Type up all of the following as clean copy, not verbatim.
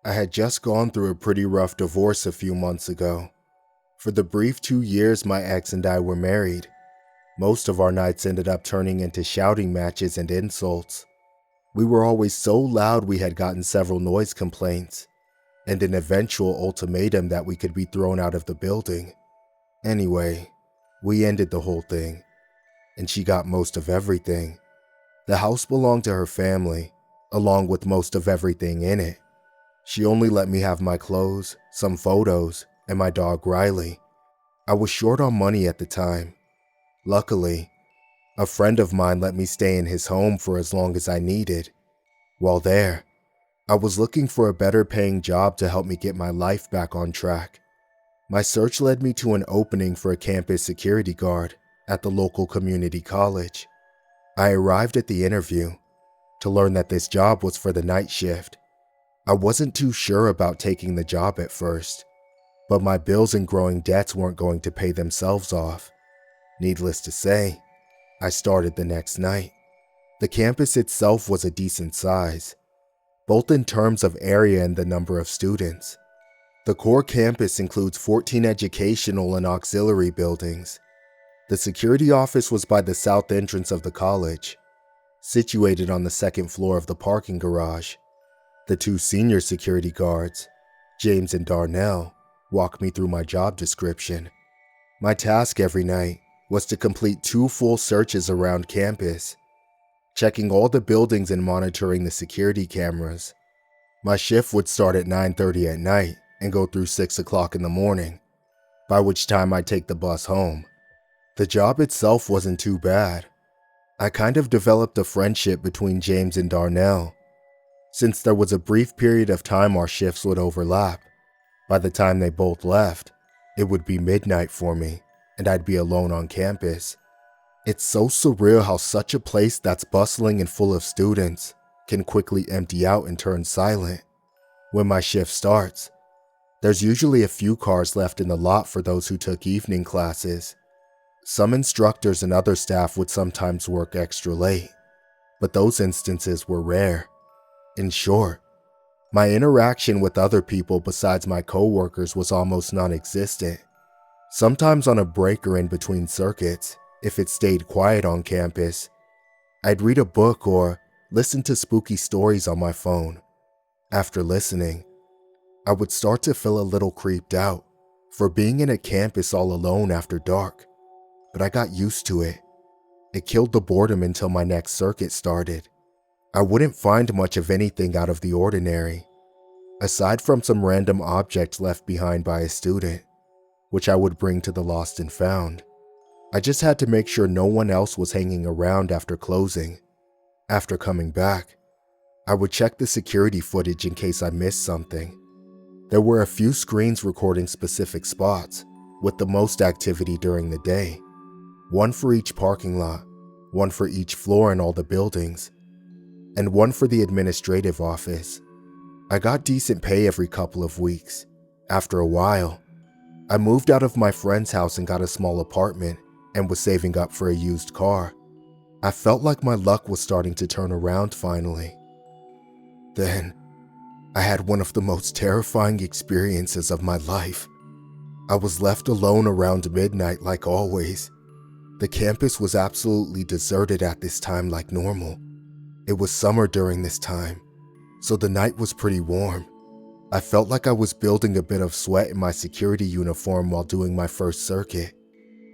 I had just gone through a pretty rough divorce a few months ago. For the brief 2 years my ex and I were married, most of our nights ended up turning into shouting matches and insults. We were always so loud we had gotten several noise complaints, and an eventual ultimatum that we could be thrown out of the building. Anyway, we ended the whole thing, and she got most of everything. The house belonged to her family, along with most of everything in it. She only let me have my clothes, some photos, and my dog Riley. I was short on money at the time. Luckily, a friend of mine let me stay in his home for as long as I needed. While there, I was looking for a better paying job to help me get my life back on track. My search led me to an opening for a campus security guard at the local community college. I arrived at the interview to learn that this job was for the night shift. I wasn't too sure about taking the job at first, but my bills and growing debts weren't going to pay themselves off. Needless to say, I started the next night. The campus itself was a decent size, both in terms of area and the number of students. The core campus includes 14 educational and auxiliary buildings. The security office was by the south entrance of the college, situated on the second floor of the parking garage. The two senior security guards, James and Darnell, walked me through my job description. My task every night was to complete 2 full searches around campus, checking all the buildings and monitoring the security cameras. My shift would start at 9:30 at night and go through 6 o'clock in the morning, by which time I'd take the bus home. The job itself wasn't too bad. I kind of developed a friendship between James and Darnell. Since there was a brief period of time our shifts would overlap, by the time they both left, it would be midnight for me, and I'd be alone on campus. It's so surreal how such a place that's bustling and full of students can quickly empty out and turn silent. When my shift starts, there's usually a few cars left in the lot for those who took evening classes. Some instructors and other staff would sometimes work extra late, but those instances were rare. In short, my interaction with other people besides my coworkers was almost non-existent. Sometimes on a break or in between circuits, if it stayed quiet on campus, I'd read a book or listen to spooky stories on my phone. After listening, I would start to feel a little creeped out for being in a campus all alone after dark, but I got used to it. It killed the boredom until my next circuit started. I wouldn't find much of anything out of the ordinary, aside from some random object left behind by a student, which I would bring to the lost and found. I just had to make sure no one else was hanging around after closing. After coming back, I would check the security footage in case I missed something. There were a few screens recording specific spots, with the most activity during the day. One for each parking lot, one for each floor in all the buildings, and one for the administrative office. I got decent pay every couple of weeks. After a while, I moved out of my friend's house and got a small apartment and was saving up for a used car. I felt like my luck was starting to turn around finally. Then, I had one of the most terrifying experiences of my life. I was left alone around midnight like always. The campus was absolutely deserted at this time like normal. It was summer during this time, so the night was pretty warm. I felt like I was building a bit of sweat in my security uniform while doing my first circuit.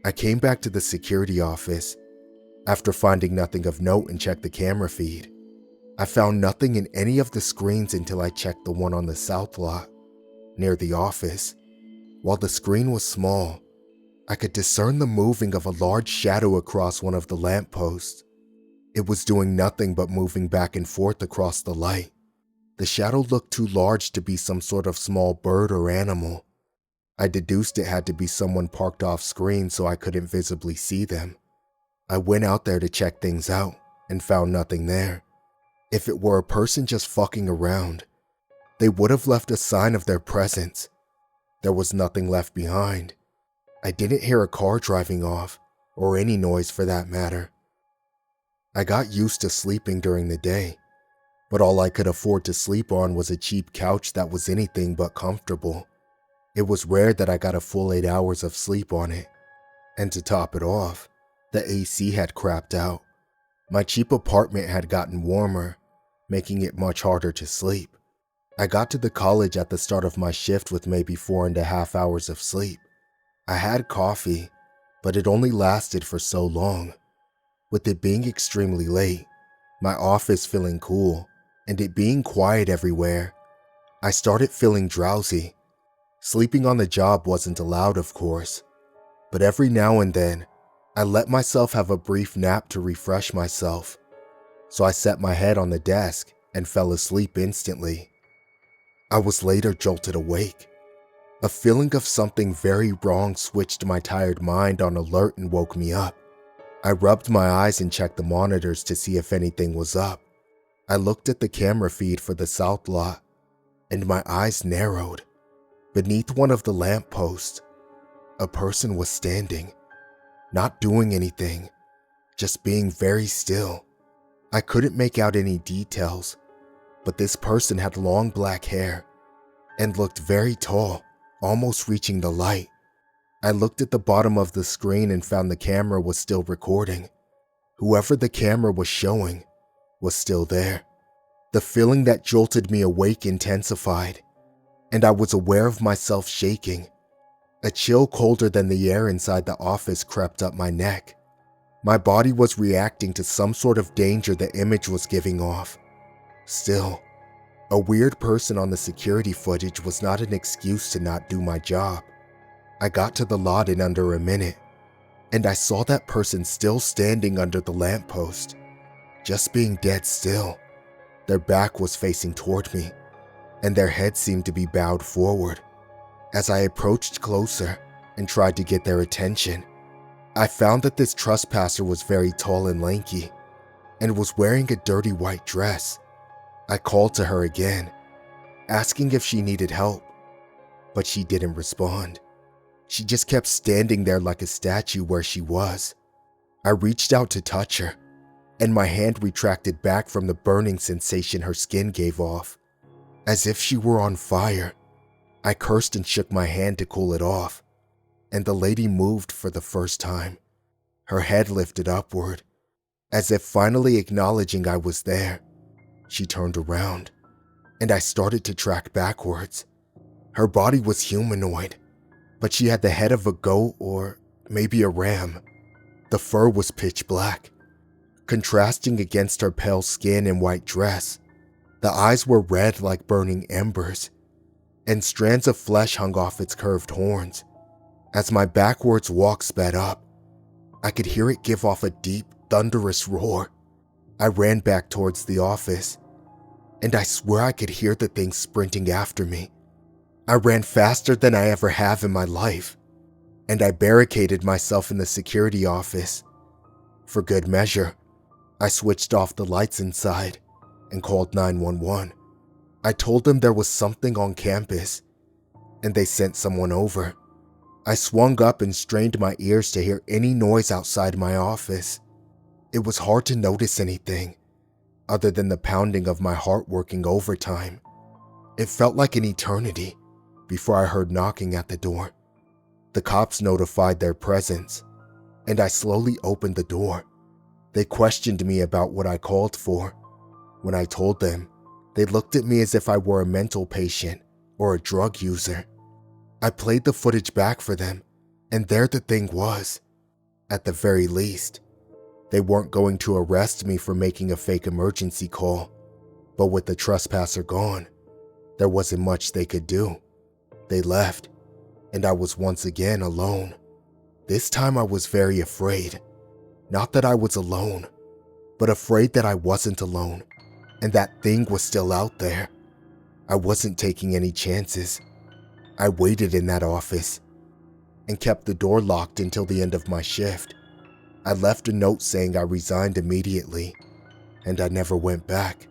I came back to the security office after finding nothing of note and checked the camera feed. I found nothing in any of the screens until I checked the one on the south lot, near the office. While the screen was small, I could discern the moving of a large shadow across one of the lampposts. It was doing nothing but moving back and forth across the light. The shadow looked too large to be some sort of small bird or animal. I deduced it had to be someone parked off screen so I couldn't visibly see them. I went out there to check things out and found nothing there. If it were a person just fucking around, they would have left a sign of their presence. There was nothing left behind. I didn't hear a car driving off, or any noise for that matter. I got used to sleeping during the day, but all I could afford to sleep on was a cheap couch that was anything but comfortable. It was rare that I got a full 8 hours of sleep on it. And to top it off, the AC had crapped out. My cheap apartment had gotten warmer, making it much harder to sleep. I got to the college at the start of my shift with maybe 4.5 hours of sleep. I had coffee, but it only lasted for so long. With it being extremely late, my office feeling cool, and it being quiet everywhere, I started feeling drowsy. Sleeping on the job wasn't allowed, of course, but every now and then, I let myself have a brief nap to refresh myself. So I set my head on the desk and fell asleep instantly. I was later jolted awake. A feeling of something very wrong switched my tired mind on alert and woke me up. I rubbed my eyes and checked the monitors to see if anything was up. I looked at the camera feed for the south lot, and my eyes narrowed. Beneath one of the lampposts, a person was standing, not doing anything, just being very still. I couldn't make out any details, but this person had long black hair and looked very tall, almost reaching the light. I looked at the bottom of the screen and found the camera was still recording. Whoever the camera was showing was still there. The feeling that jolted me awake intensified, and I was aware of myself shaking. A chill colder than the air inside the office crept up my neck. My body was reacting to some sort of danger the image was giving off. Still, a weird person on the security footage was not an excuse to not do my job. I got to the lot in under a minute, and I saw that person still standing under the lamppost, just being dead still. Their back was facing toward me, and their head seemed to be bowed forward. As I approached closer and tried to get their attention, I found that this trespasser was very tall and lanky, and was wearing a dirty white dress. I called to her again, asking if she needed help, but she didn't respond. She just kept standing there like a statue where she was. I reached out to touch her, and my hand retracted back from the burning sensation her skin gave off, as if she were on fire. I cursed and shook my hand to cool it off, and the lady moved for the first time. Her head lifted upward, as if finally acknowledging I was there. She turned around, and I started to track backwards. Her body was humanoid, but she had the head of a goat or maybe a ram. The fur was pitch black, contrasting against her pale skin and white dress. The eyes were red like burning embers, and strands of flesh hung off its curved horns. As my backwards walk sped up, I could hear it give off a deep, thunderous roar. I ran back towards the office, and I swear I could hear the thing sprinting after me. I ran faster than I ever have in my life, and I barricaded myself in the security office. For good measure, I switched off the lights inside and called 911. I told them there was something on campus, and they sent someone over. I swung up and strained my ears to hear any noise outside my office. It was hard to notice anything, other than the pounding of my heart working overtime. It felt like an eternity before I heard knocking at the door. The cops notified their presence, and I slowly opened the door. They questioned me about what I called for. When I told them, they looked at me as if I were a mental patient or a drug user. I played the footage back for them, and there the thing was. At the very least, they weren't going to arrest me for making a fake emergency call, but with the trespasser gone, there wasn't much they could do. They left, and I was once again alone. This time I was very afraid. Not that I was alone, but afraid that I wasn't alone, and that thing was still out there. I wasn't taking any chances. I waited in that office and kept the door locked until the end of my shift. I left a note saying I resigned immediately, and I never went back.